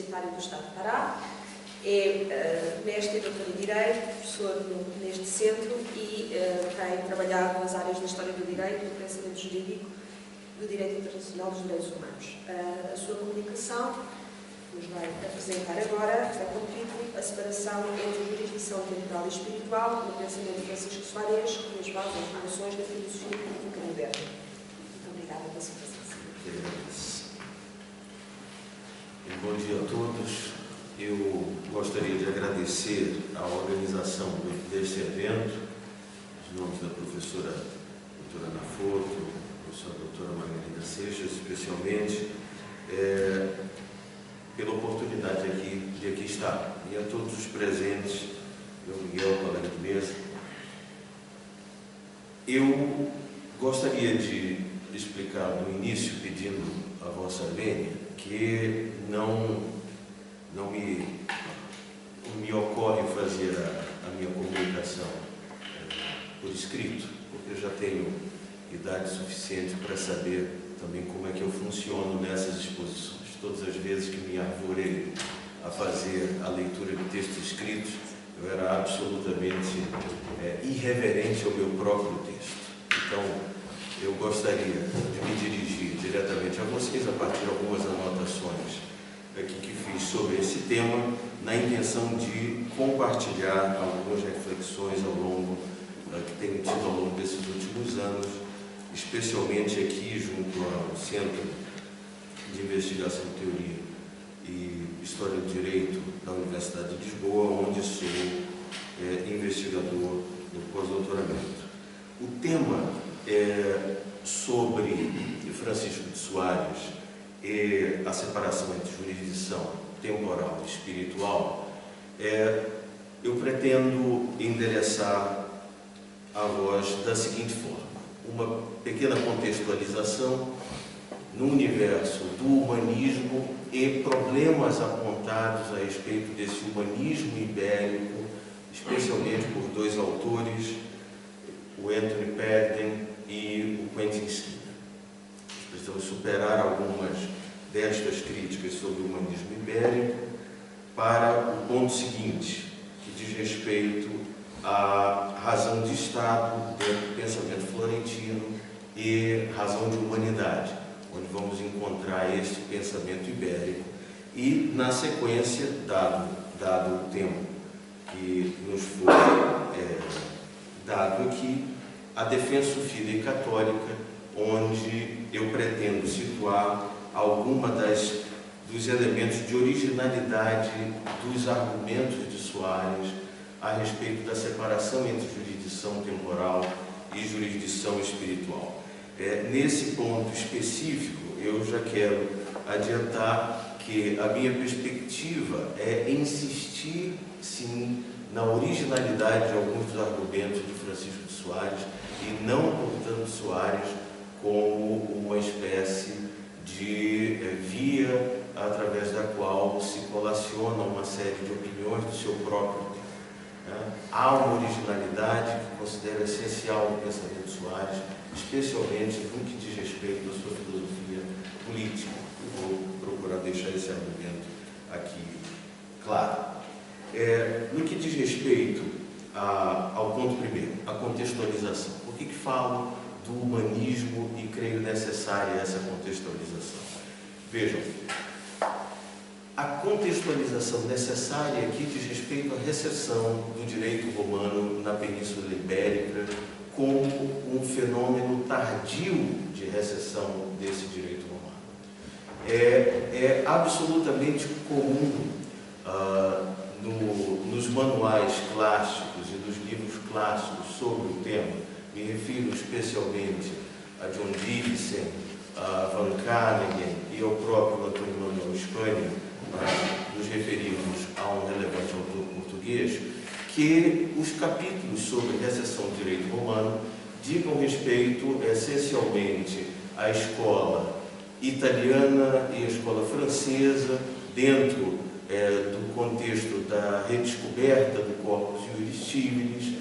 Universitário do Estado de Pará. É mestre e doutor em Direito, professor neste centro e tem trabalhado nas áreas da História do Direito, do pensamento jurídico e do Direito Internacional dos Direitos Humanos. A sua comunicação nos vai apresentar agora, está com o título A Separação entre Jurisdição Temporal e Espiritual no Pensamento de Francisco Soares e as Bases das Relações da Filosofia Política Moderna. Muito obrigada pela sua presença. Bom dia a todos. Eu gostaria de agradecer a organização deste evento, os nomes da professora doutora Ana Foto, professora doutora Margarida Seixas, especialmente, pela oportunidade de aqui estar. E a todos os presentes, meu Miguel, colega de mesa. Eu gostaria de explicar no início, pedindo a vossa vênia, que não me ocorre fazer a minha comunicação por escrito, porque eu já tenho idade suficiente para saber também como é que eu funciono nessas exposições. Todas as vezes que me arvorei a fazer a leitura de textos escritos, eu era absolutamente irreverente ao meu próprio texto. Então, eu gostaria de me dirigir diretamente a vocês a partir de algumas anotações aqui que fiz sobre esse tema, na intenção de compartilhar algumas reflexões que tenho tido ao longo desses últimos anos, especialmente aqui junto ao Centro de Investigação, Teoria e História do Direito da Universidade de Lisboa, onde sou investigador do pós-doutoramento. O tema sobre Francisco de Soares e a separação entre jurisdição temporal e espiritual, eu pretendo endereçar a voz da seguinte forma: uma pequena contextualização no universo do humanismo e problemas apontados a respeito desse humanismo ibérico, especialmente por dois autores, o Anthony Perden e o Quentin Skinner. Precisamos superar algumas destas críticas sobre o humanismo ibérico para o ponto seguinte, que diz respeito à razão de Estado dentro do pensamento florentino e razão de humanidade, onde vamos encontrar este pensamento ibérico e, na sequência, dado o tempo que nos foi dado aqui, a defensa fide católica, onde eu pretendo situar dos elementos de originalidade dos argumentos de Soares a respeito da separação entre jurisdição temporal e jurisdição espiritual. Nesse ponto específico, eu já quero adiantar que a minha perspectiva é insistir, sim, na originalidade de alguns dos argumentos de Francisco de Soares e não, portanto, Soares como uma espécie de via através da qual se colaciona uma série de opiniões do seu próprio tempo. Há uma originalidade que considero essencial no pensamento de Soares, especialmente no que diz respeito à sua filosofia política. Eu vou procurar deixar esse argumento aqui claro. No que diz respeito ao ponto primeiro, a contextualização. Por que falo do humanismo e creio necessária essa contextualização? Vejam, a contextualização necessária aqui diz respeito à recessão do direito romano na Península Ibérica como um fenômeno tardio de recessão desse direito romano. É absolutamente comum nos manuais clássicos e nos livros clássicos sobre o tema, me refiro especialmente a John Dickson, a Van Carnegie e ao próprio Antônio Manuel Espanha, nos referimos a um relevante autor português, que os capítulos sobre recessão do direito romano digam respeito essencialmente à escola italiana e à escola francesa dentro do contexto da redescoberta do corpus iuris civilis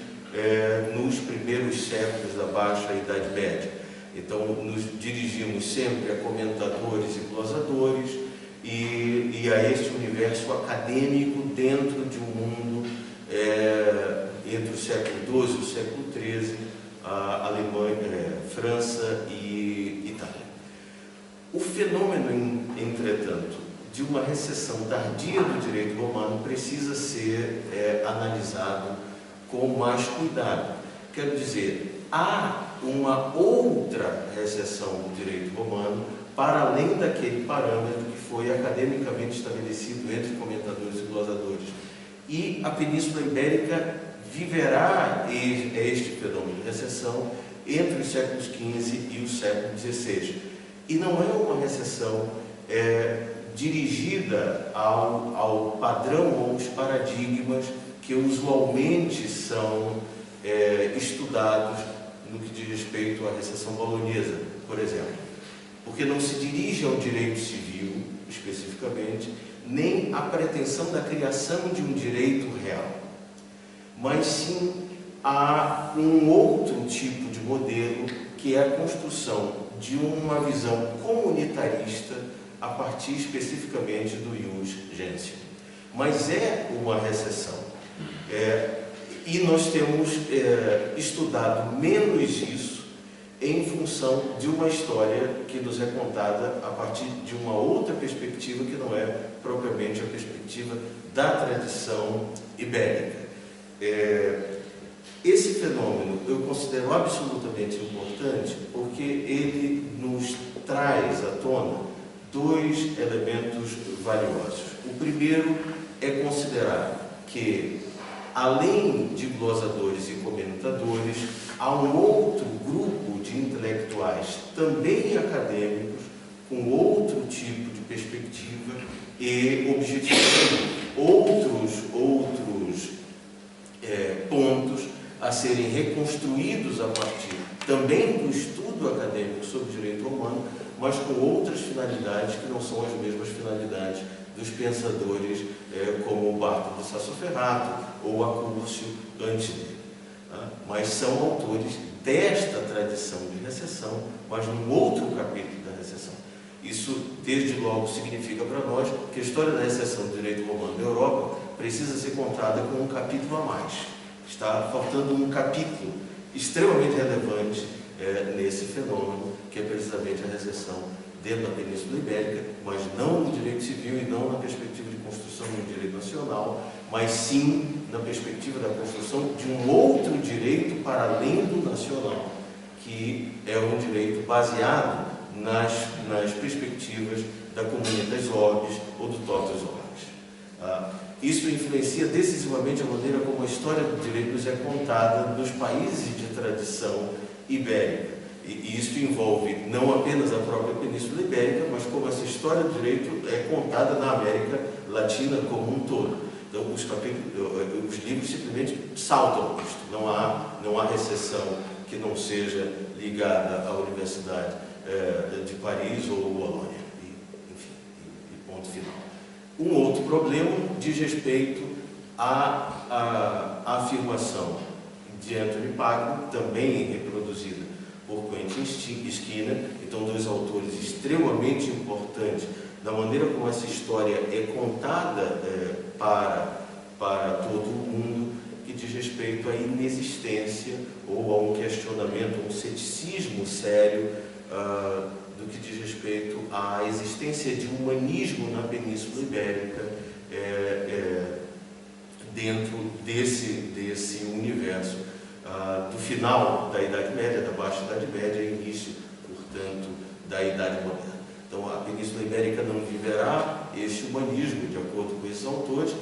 nos primeiros séculos da Baixa Idade Média. Então, nos dirigimos sempre a comentadores e glosadores e a este universo acadêmico dentro de um mundo entre o século XII e o século XIII, a Alemanha, França e Itália. O fenômeno, entretanto, de uma recessão tardia do direito romano precisa ser analisado com mais cuidado. Quero dizer, há uma outra recessão do direito romano para além daquele parâmetro que foi academicamente estabelecido entre comentadores e glosadores. E a Península Ibérica viverá este fenômeno de recessão entre os séculos XV e o século XVI. E não é uma recessão dirigida ao padrão ou aos paradigmas que usualmente são estudados no que diz respeito à recessão bolonhesa, por exemplo. Porque não se dirige ao direito civil, especificamente, nem à pretensão da criação de um direito real, mas sim a um outro tipo de modelo, que é a construção de uma visão comunitarista a partir especificamente do ius gentium. Mas é uma recessão. E nós temos estudado menos isso em função de uma história que nos é contada a partir de uma outra perspectiva que não é propriamente a perspectiva da tradição ibérica. Esse fenômeno eu considero absolutamente importante porque ele nos traz à tona dois elementos valiosos. O primeiro é considerar que, além de glosadores e comentadores, há um outro grupo de intelectuais, também acadêmicos, com outro tipo de perspectiva e objetificando outros pontos a serem reconstruídos a partir também do estudo acadêmico sobre o direito romano, mas com outras finalidades que não são as mesmas finalidades dos pensadores como o Bartolo de Sassoferrato ou Acúrcio antes dele. Mas são autores desta tradição de recessão, mas num outro capítulo da recessão. Isso, desde logo, significa para nós que a história da recessão do direito romano na Europa precisa ser contada com um capítulo a mais. Está faltando um capítulo extremamente relevante nesse fenômeno, que é precisamente a recessão dentro da Península Ibérica, mas não no direito civil e não na perspectiva de construção de um direito nacional, mas sim na perspectiva da construção de um outro direito para além do nacional, que é um direito baseado nas perspectivas da Comunitas Orbis ou do Totus Orbis. Isso influencia decisivamente a maneira como a história do direito nos é contada nos países de tradição ibérica. E isso envolve não apenas a própria Península Ibérica, mas como essa história do direito é contada na América Latina como um todo. Então, os livros simplesmente saltam isto. Não há recessão que não seja ligada à Universidade de Paris ou Bolonha. E ponto final. Um outro problema diz respeito à afirmação de Anthony Paquin, também reproduzida por Quentin Skinner. Então, dois autores extremamente importantes da maneira como essa história é contada para todo o mundo, que diz respeito à inexistência ou a um questionamento, um ceticismo sério do que diz respeito à existência de humanismo na Península Ibérica dentro desse universo do final da Idade Média, da Baixa Idade Média e início, portanto, da Idade Moderna. Então, a Península Ibérica não viverá este humanismo, de acordo com esses autores,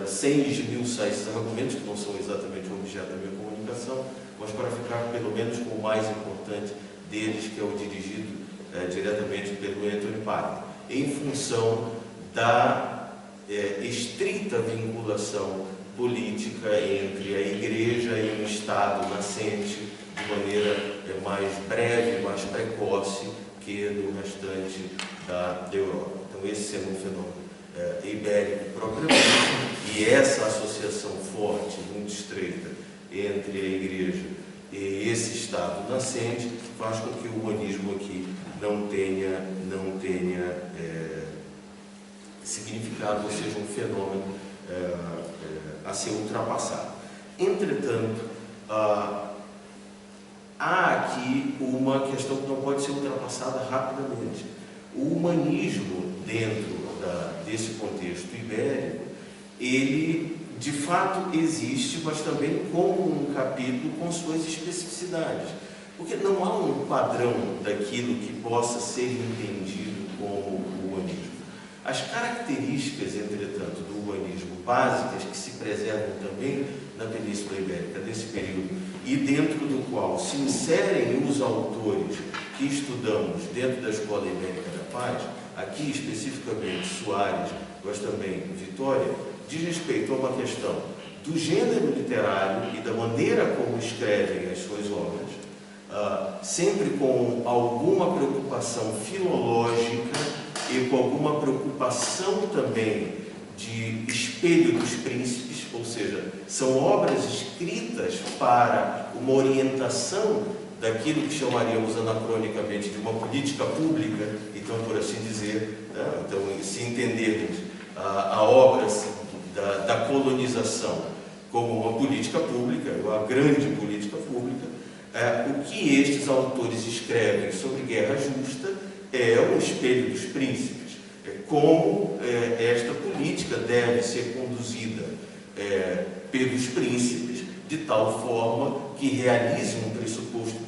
sem esmiuçar esses argumentos, que não são exatamente o objeto da minha comunicação, mas para ficar pelo menos com o mais importante deles, que é o dirigido diretamente pelo Anthony Paquin, em função da estrita vinculação política entre a Igreja e o Estado nascente, de maneira mais breve, mais precoce que no restante da Europa. Então, esse sendo um fenômeno ibérico propriamente, e essa associação forte, muito estreita, entre a Igreja e esse Estado nascente, faz com que o humanismo aqui não tenha significado, ou seja, um fenômeno a ser ultrapassado. Entretanto, há aqui uma questão que não pode ser ultrapassada rapidamente. O humanismo, dentro desse contexto ibérico, ele de fato existe, mas também como um capítulo com suas especificidades. Porque não há um padrão daquilo que possa ser entendido como humanismo. As características, entretanto, do humanismo básicas que se preservam também na Península Ibérica desse período e dentro do qual se inserem os autores que estudamos dentro da Escola Ibérica da Paz, aqui especificamente Soares, mas também Vitória, diz respeito a uma questão do gênero literário e da maneira como escrevem as suas obras, sempre com alguma preocupação filológica e com alguma preocupação também de espelho dos príncipes, ou seja, são obras escritas para uma orientação daquilo que chamaríamos anacronicamente de uma política pública, então, por assim dizer, né? Então, se entendermos a obra da colonização como uma política pública, uma grande política pública, o que estes autores escrevem sobre guerra justa é um espelho dos príncipes, como esta política deve ser conduzida pelos príncipes de tal forma que realize um pressuposto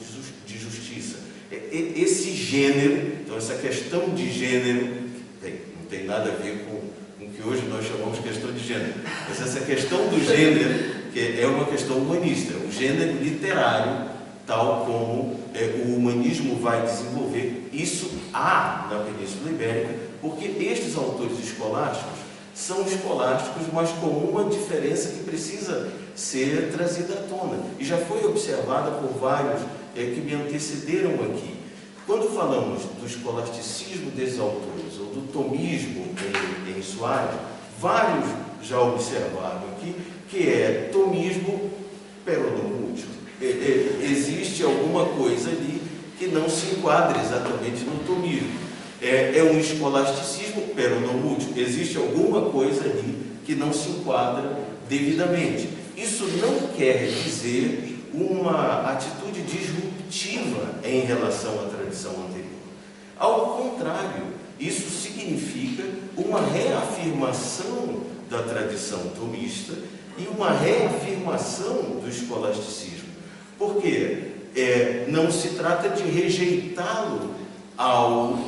de justiça. Esse gênero, então essa questão de gênero, não tem nada a ver com o que hoje nós chamamos de questão de gênero, mas essa questão do gênero que é uma questão humanista, o gênero literário, tal como o humanismo vai desenvolver. Isso há na Península Ibérica, porque estes autores escolásticos são escolásticos, mas com uma diferença que precisa ser trazida à tona, e já foi observada por vários que me antecederam aqui. Quando falamos do escolasticismo desses autores, ou do tomismo em Soares, vários já observaram aqui que é tomismo peronomútil. Existe alguma coisa ali que não se enquadra exatamente no tomismo. É um escolasticismo peronomútil. Existe alguma coisa ali que não se enquadra devidamente. Isso não quer dizer uma atitude disruptiva em relação à tradição anterior. Ao contrário, isso significa uma reafirmação da tradição tomista e uma reafirmação do escolasticismo. Porque não se trata de rejeitá-lo ao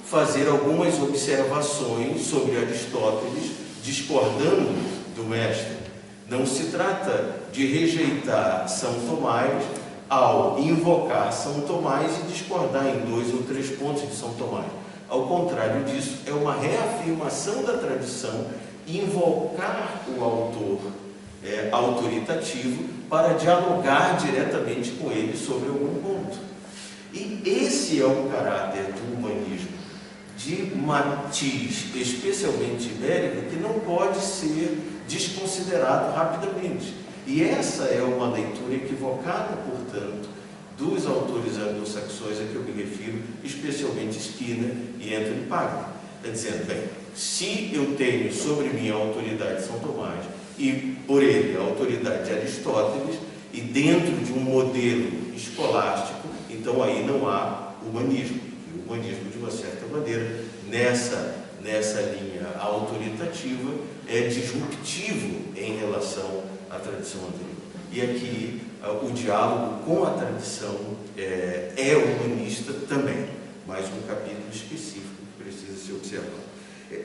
fazer algumas observações sobre Aristóteles, discordando do mestre. Não se trata de rejeitar São Tomás ao invocar São Tomás e discordar em 2 ou 3 pontos de São Tomás. Ao contrário disso, é uma reafirmação da tradição, invocar o autor autoritativo para dialogar diretamente com ele sobre algum ponto. E esse é um caráter do humanismo de matiz, especialmente ibérico, que não pode ser desconsiderado rapidamente. E essa é uma leitura equivocada, portanto, dos autores anglo-saxões a que eu me refiro, especialmente Skinner e Anthony Paglia. Está dizendo, bem, se eu tenho sobre mim a autoridade de São Tomás e por ele a autoridade de Aristóteles, e dentro de um modelo escolástico, então aí não há humanismo. E o humanismo, de uma certa maneira, nessa linha autoritativa, é disruptivo em relação à tradição anterior. E aqui o diálogo com a tradição é humanista também, mas um capítulo específico que precisa ser observado.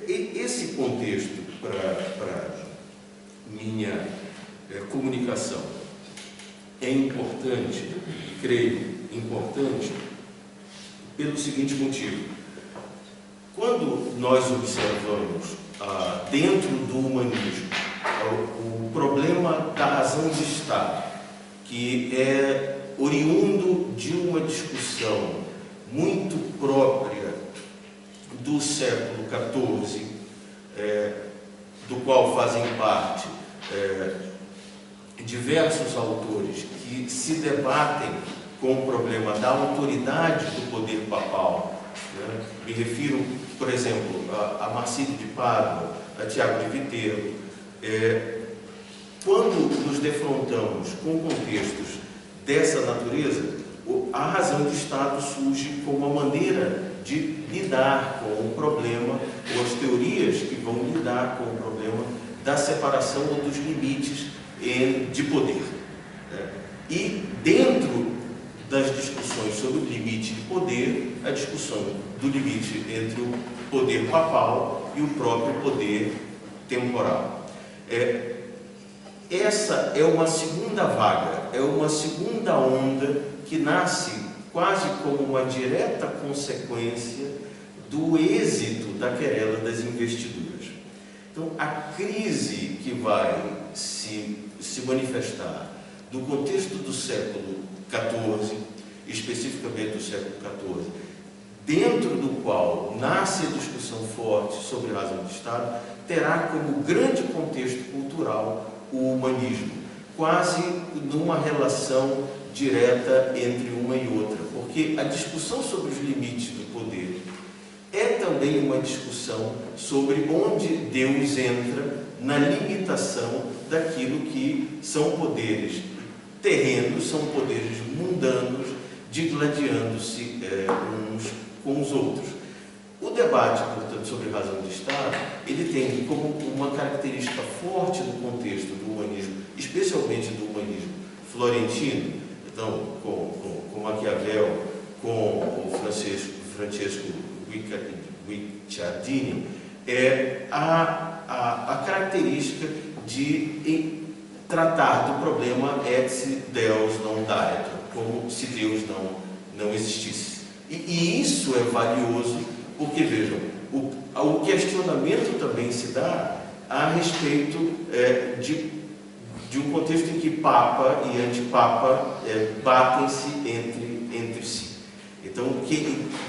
Esse contexto para minha comunicação é importante, creio, importante, pelo seguinte motivo. Quando nós observamos dentro do humanismo o problema da razão de Estado, que é oriundo de uma discussão muito própria do século XIV, do qual fazem parte diversos autores que se debatem com o problema da autoridade do poder papal, né? Me refiro por exemplo, a Marcílio de Pádua, a Tiago de Viterbo, quando nos defrontamos com contextos dessa natureza, a razão de Estado surge como uma maneira de lidar com o problema, ou as teorias que vão lidar com o problema da separação ou dos limites de poder. E dentro das discussões sobre o limite de poder, a discussão do limite entre o poder papal e o próprio poder temporal. Essa é uma segunda vaga, é uma segunda onda que nasce quase como uma direta consequência do êxito da querela das investiduras. Então, a crise que vai se manifestar no contexto do século XIV, especificamente do século XIV, dentro do qual nasce a discussão forte sobre a razão de Estado, terá como grande contexto cultural o humanismo, quase numa relação direta entre uma e outra, porque a discussão sobre os limites do poder é também uma discussão sobre onde Deus entra na limitação daquilo que são poderes terrenos, são poderes mundanos, digladiando-se uns com os outros. O debate, portanto, sobre razão de Estado, ele tem como uma característica forte no contexto do humanismo, especialmente do humanismo florentino, então, com Maquiavel, com o Francesco Guicciardini, a característica de tratar do problema ex Deus non daetur, como se Deus não existisse. E isso é valioso, porque, vejam, o questionamento também se dá a respeito de um contexto em que Papa e Antipapa batem-se entre si. Então,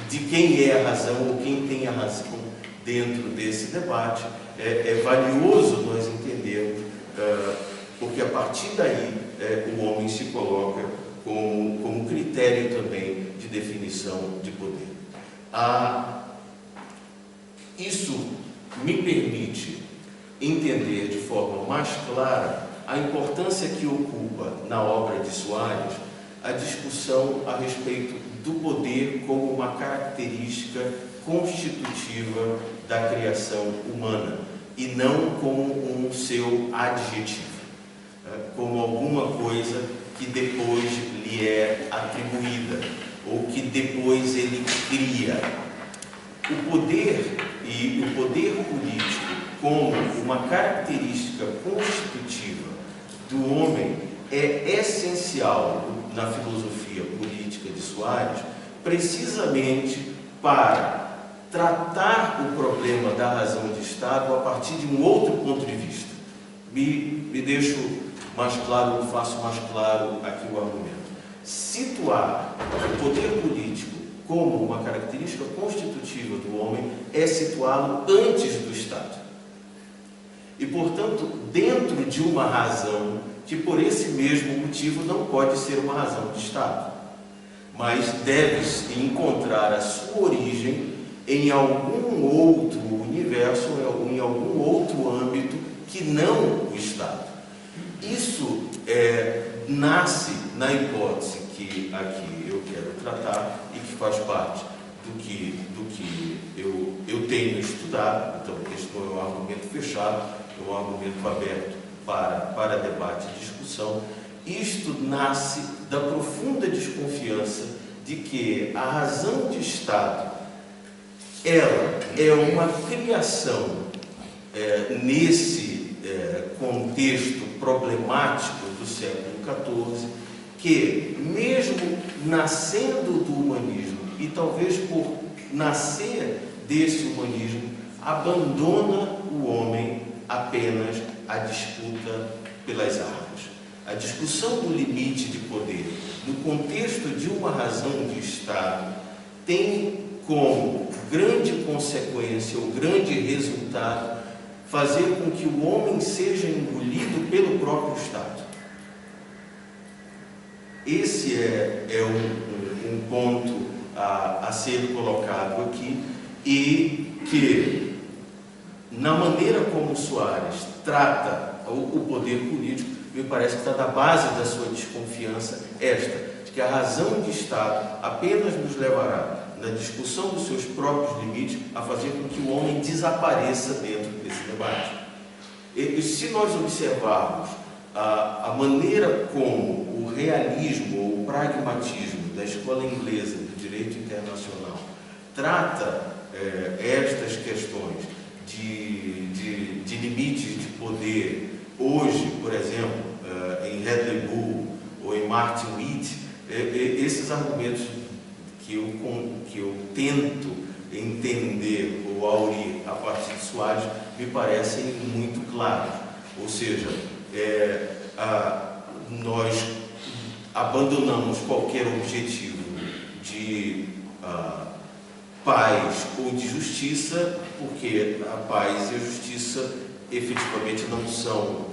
de quem é a razão ou quem tem a razão dentro desse debate, é valioso nós entendermos, porque a partir daí o homem se coloca como critério também de definição de poder. Isso me permite entender de forma mais clara a importância que ocupa na obra de Soares a discussão a respeito do poder como uma característica constitutiva da criação humana e não como um seu adjetivo, como alguma coisa que depois lhe é atribuída ou que depois ele cria. O poder e o poder político como uma característica constitutiva do homem é essencial na filosofia política de Soares, precisamente para tratar o problema da razão de Estado a partir de um outro ponto de vista. Me deixo mais claro, faço mais claro aqui o argumento. Situar o poder político como uma característica constitutiva do homem é situá-lo antes do Estado. E, portanto, dentro de uma razão que, por esse mesmo motivo, não pode ser uma razão de Estado, mas deve-se encontrar a sua origem em algum outro universo, em algum outro âmbito que não o Estado. Isso nasce na hipótese que aqui eu quero tratar e que faz parte do que eu tenho estudado. Então, este não é um argumento fechado, é um argumento aberto para debate e discussão. Isto nasce da profunda desconfiança de que a razão de Estado ela é uma criação nesse contexto problemático do século XIV, que mesmo nascendo do humanismo e talvez por nascer desse humanismo, abandona o homem apenas à disputa pelas armas. A discussão do limite de poder no contexto de uma razão de Estado tem como grande consequência, o grande resultado, fazer com que o homem seja engolido pelo próprio Estado. Esse é um ponto a ser colocado aqui e que, na maneira como Soares trata o poder político, me parece que está na base da sua desconfiança de que a razão de Estado apenas nos levará, na discussão dos seus próprios limites, a fazer com que o homem desapareça dentro desse debate. E se nós observarmos a maneira como o realismo ou o pragmatismo da escola inglesa do direito internacional trata estas questões de limites de poder, hoje, por exemplo, em Hadley Bull ou em Martin Witt, esses argumentos que eu tento entender ou aurir a partir de Soares me parecem muito claros. Ou seja, nós abandonamos qualquer objetivo de paz ou de justiça, porque a paz e a justiça efetivamente não são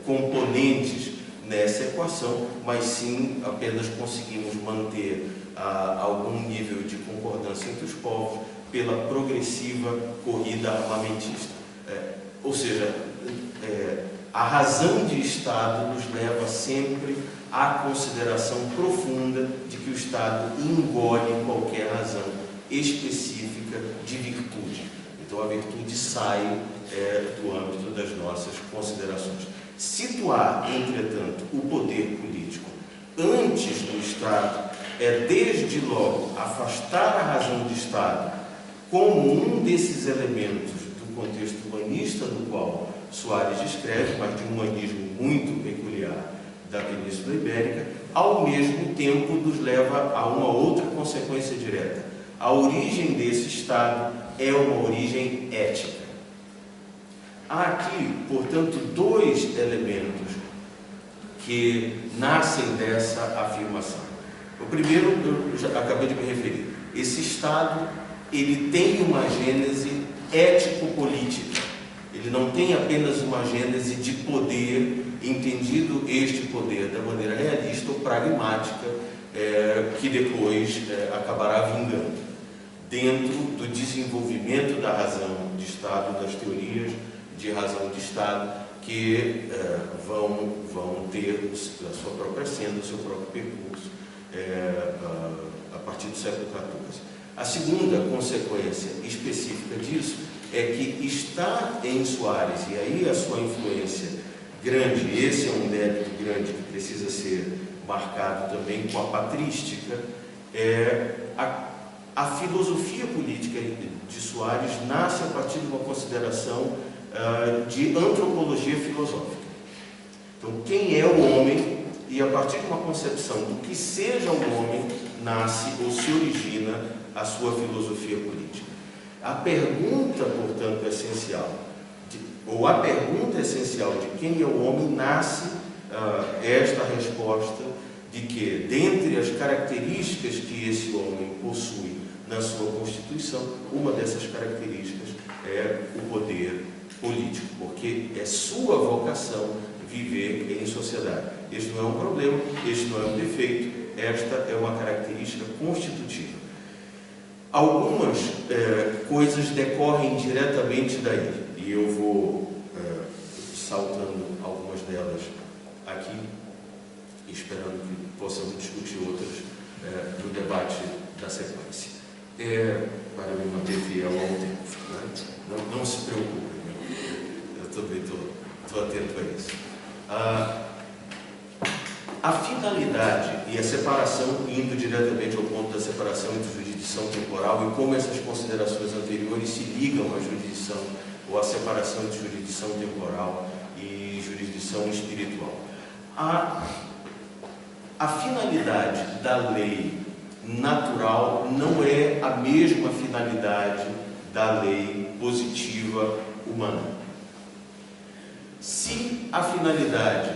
componentes nessa equação, mas sim apenas conseguimos manter algum nível de concordância entre os povos pela progressiva corrida armamentista. Ou seja, a razão de Estado nos leva sempre à consideração profunda de que o Estado engole qualquer razão específica de virtude. Então a virtude sai do âmbito das nossas considerações. Situar, entretanto, o poder político antes do Estado desde logo, afastar a razão de Estado como um desses elementos do contexto humanista do qual Soares descreve, mas de um humanismo muito peculiar da Península Ibérica, ao mesmo tempo nos leva a uma outra consequência direta. A origem desse Estado é uma origem ética. Há aqui, portanto, dois elementos que nascem dessa afirmação. O primeiro, eu já acabei de me referir. Esse Estado, ele tem uma gênese ético-política. Ele não tem apenas uma gênese de poder, entendido este poder da maneira realista ou pragmática, que depois acabará vingando dentro do desenvolvimento da razão de Estado, das teorias de razão de Estado, que vão ter a sua própria senda, o seu próprio percurso a partir do século XIV. A segunda consequência específica disso é que está em Soares, e aí a sua influência grande, esse é um débito grande que precisa ser marcado também com a patrística, a filosofia política de Soares nasce a partir de uma consideração de antropologia filosófica. Então, quem é o homem? E a partir de uma concepção do que seja o homem, nasce ou se origina a sua filosofia política. A pergunta, portanto, essencial, a pergunta essencial de quem é o homem, nasce esta resposta de que, dentre as características que esse homem possui na sua Constituição, uma dessas características é o poder político, porque é sua vocação viver em sociedade. Este não é um problema, este não é um defeito, esta é uma característica constitutiva. Algumas coisas decorrem diretamente daí, e eu vou saltando algumas delas aqui, esperando que possamos discutir outras no debate da sequência. Para me manter fiel ao tempo, né? Não se preocupe, eu também estou atento a isso. A finalidade e a separação, indo diretamente ao ponto da separação entre jurisdição temporal e como essas considerações anteriores se ligam à jurisdição ou à separação entre jurisdição temporal e jurisdição espiritual. A finalidade da lei natural não é a mesma finalidade da lei positiva humana. Se a finalidade,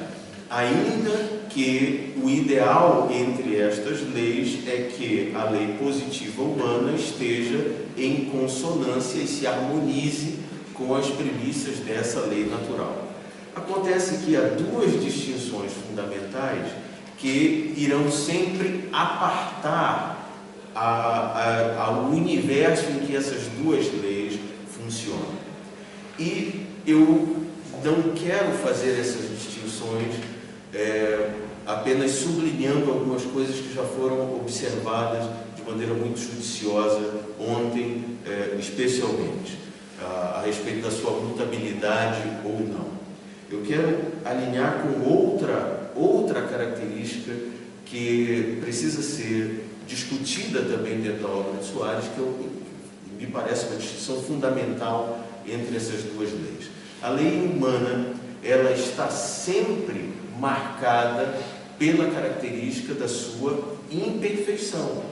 ainda que o ideal entre estas leis é que a lei positiva humana esteja em consonância e se harmonize com as premissas dessa lei natural. Acontece que há duas distinções fundamentais que irão sempre apartar o universo em que essas duas leis funciona. E eu não quero fazer essas distinções apenas sublinhando algumas coisas que já foram observadas de maneira muito judiciosa ontem, especialmente, a respeito da sua mutabilidade ou não. Eu quero alinhar com outra característica que precisa ser discutida também dentro da obra de Soares, que me parece uma distinção fundamental entre essas duas leis. A lei humana, ela está sempre marcada pela característica da sua imperfeição.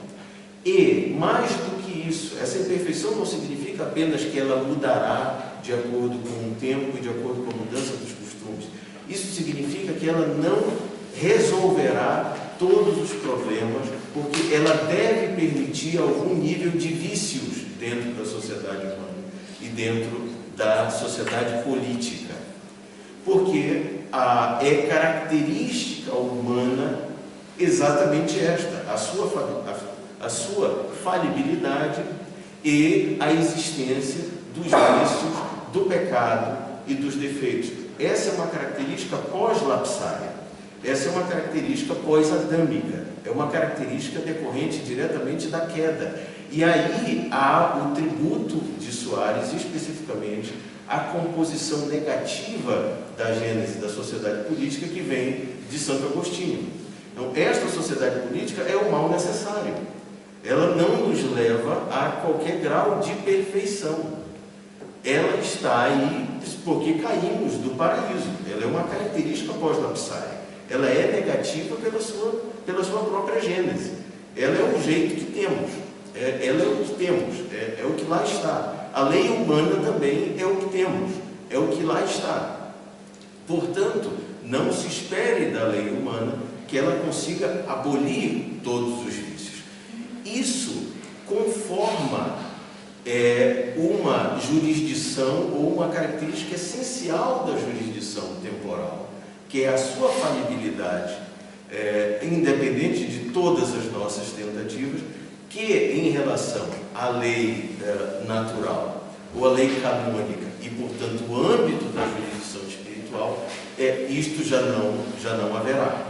E, mais do que isso, essa imperfeição não significa apenas que ela mudará de acordo com o tempo e de acordo com a mudança dos costumes. Isso significa que ela não resolverá todos os problemas, porque ela deve permitir algum nível de vícios dentro da sociedade humana e dentro da sociedade política. Porque é característica humana exatamente esta, a sua falibilidade e a existência dos vícios, do pecado e dos defeitos. Essa é uma característica pós-lapsária, essa é uma característica pós-adâmica, é uma característica decorrente diretamente da queda. E aí há o tributo de Soares, especificamente, a composição negativa da gênese da sociedade política que vem de Santo Agostinho. Então, esta sociedade política é o mal necessário. Ela não nos leva a qualquer grau de perfeição. Ela está aí porque caímos do paraíso. Ela é uma característica pós-lapsária. Ela é negativa pela sua própria gênese. Ela é o jeito que temos. Ela é o que temos. É o que lá está. A lei humana também é o que temos, é o que lá está. Portanto, não se espere da lei humana que ela consiga abolir todos os vícios. Isso conforma uma jurisdição ou uma característica essencial da jurisdição temporal, que é a sua falibilidade, independente de todas as nossas tentativas, que em relação à lei natural ou à lei canônica e, portanto, o âmbito da jurisdição espiritual, isto já não haverá.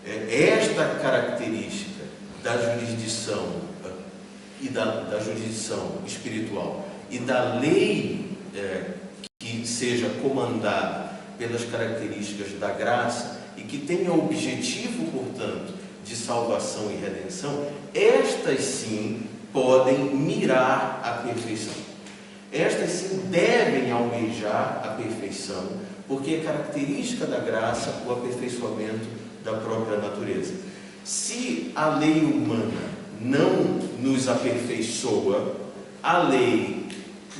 Esta característica da jurisdição e da jurisdição espiritual e da lei que seja comandada pelas características da graça e que tenha o objetivo, portanto, de salvação e redenção, estas sim podem mirar a perfeição. Estas sim devem almejar a perfeição, porque é característica da graça o aperfeiçoamento da própria natureza. Se a lei humana não nos aperfeiçoa, a lei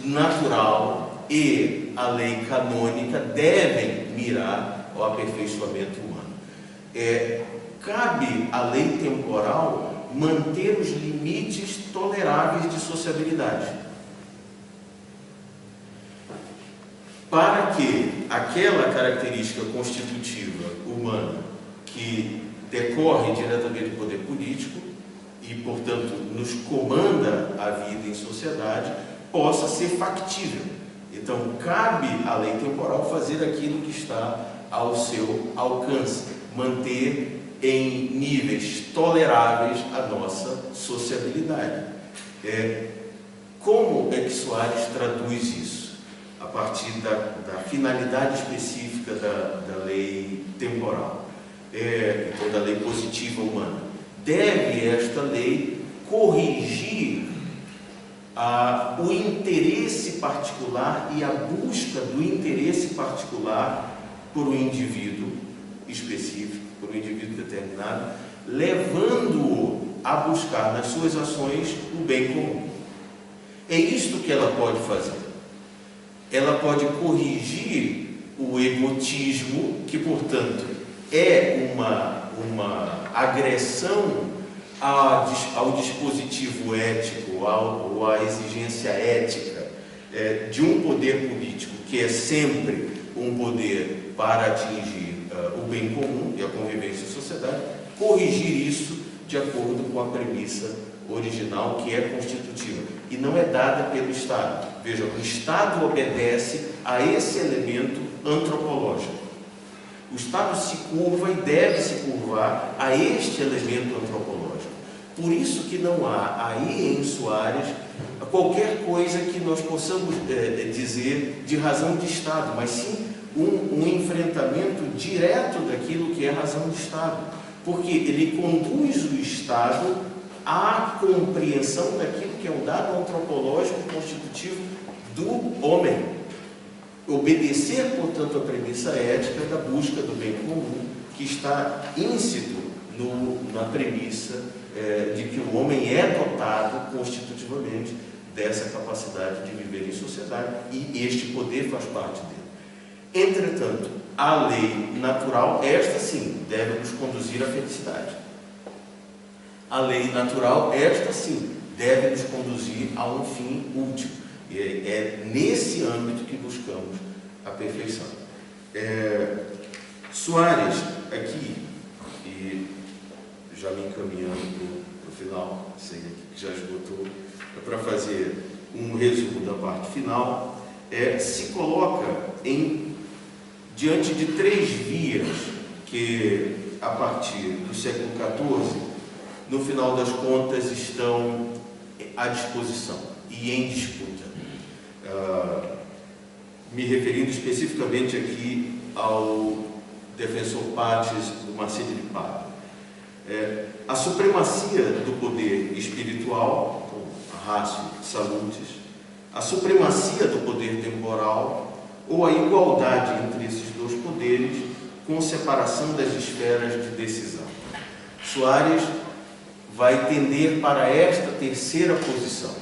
natural e a lei canônica devem mirar ao aperfeiçoamento humano. Cabe à lei temporal manter os limites toleráveis de sociabilidade, para que aquela característica constitutiva humana que decorre diretamente do poder político e, portanto, nos comanda a vida em sociedade, possa ser factível. Então, cabe à lei temporal fazer aquilo que está ao seu alcance, manter em níveis toleráveis a nossa sociabilidade. Como é que Soares traduz isso? A partir da finalidade específica da lei temporal, então da lei positiva humana. Deve esta lei corrigir o interesse particular e a busca do interesse particular por um indivíduo específico, por um indivíduo determinado, levando-o a buscar nas suas ações o bem comum. É isto que ela pode fazer. Ela pode corrigir o egotismo, que, portanto, é uma agressão ao dispositivo ético, ou à exigência ética de um poder político, que é sempre um poder para atingir o bem comum e a convivência em sociedade, corrigir isso de acordo com a premissa original que é constitutiva e não é dada pelo Estado. Veja, o Estado obedece a esse elemento antropológico. O Estado se curva e deve se curvar a este elemento antropológico. Por isso que não há aí em Soares qualquer coisa que nós possamos dizer de razão de Estado, mas sim um enfrentamento direto daquilo que é razão de Estado, porque ele conduz o Estado à compreensão daquilo que é um dado antropológico constitutivo do homem. Obedecer, portanto, a premissa ética da busca do bem comum, que está íncito na premissa de que o homem é dotado constitutivamente dessa capacidade de viver em sociedade e este poder faz parte dele. Entretanto, a lei natural, esta sim, deve nos conduzir à felicidade. A lei natural, esta sim, deve nos conduzir a um fim último. E é nesse âmbito que buscamos a perfeição. Soares, aqui, e já me encaminhando para o final, sei que já esgotou, para fazer um resumo da parte final, se coloca diante de 3 vias que, a partir do século XIV, no final das contas, estão à disposição e em disputa. Me referindo especificamente aqui ao defensor patres do Marcílio de Pádua. A supremacia do poder espiritual, a ratio salutis, a supremacia do poder temporal ou a igualdade entre esses 2 poderes com separação das esferas de decisão. Soares vai tender para esta terceira posição,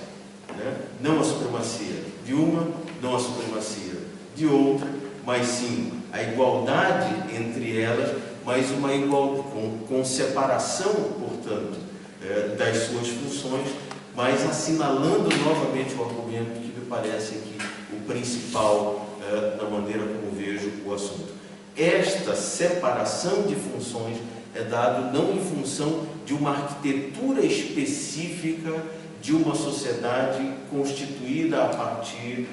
né? Não a supremacia de uma, não a supremacia de outra, mas sim a igualdade entre elas, mas uma igualdade com separação, portanto, das suas funções, mas assinalando novamente o argumento que me parece aqui o principal na maneira como vejo o assunto. Esta separação de funções é dado não em função de uma arquitetura específica de uma sociedade constituída a partir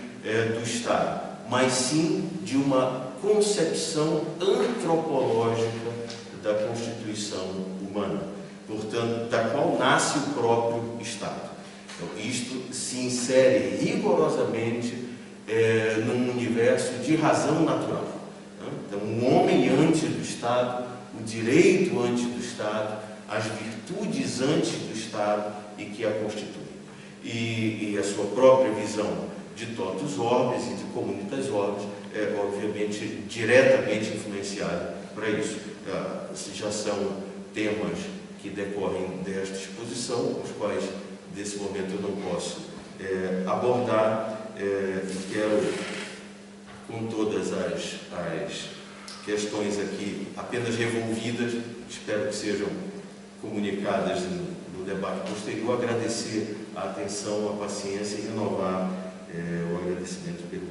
do Estado, mas sim de uma concepção antropológica da constituição humana, portanto, da qual nasce o próprio Estado. Então, isto se insere rigorosamente num universo de razão natural. Né? Então, um homem antes do Estado, o direito antes do Estado, as virtudes antes do Estado e que a constituem. E a sua própria visão de totus orbis e de communitas orbis é, obviamente, diretamente influenciada para isso. Já são temas que decorrem desta exposição, os quais, desse momento, eu não posso abordar. Quero, com todas as questões aqui apenas revolvidas, espero que sejam comunicadas no debate posterior, agradecer a atenção, a paciência e renovar o agradecimento pelo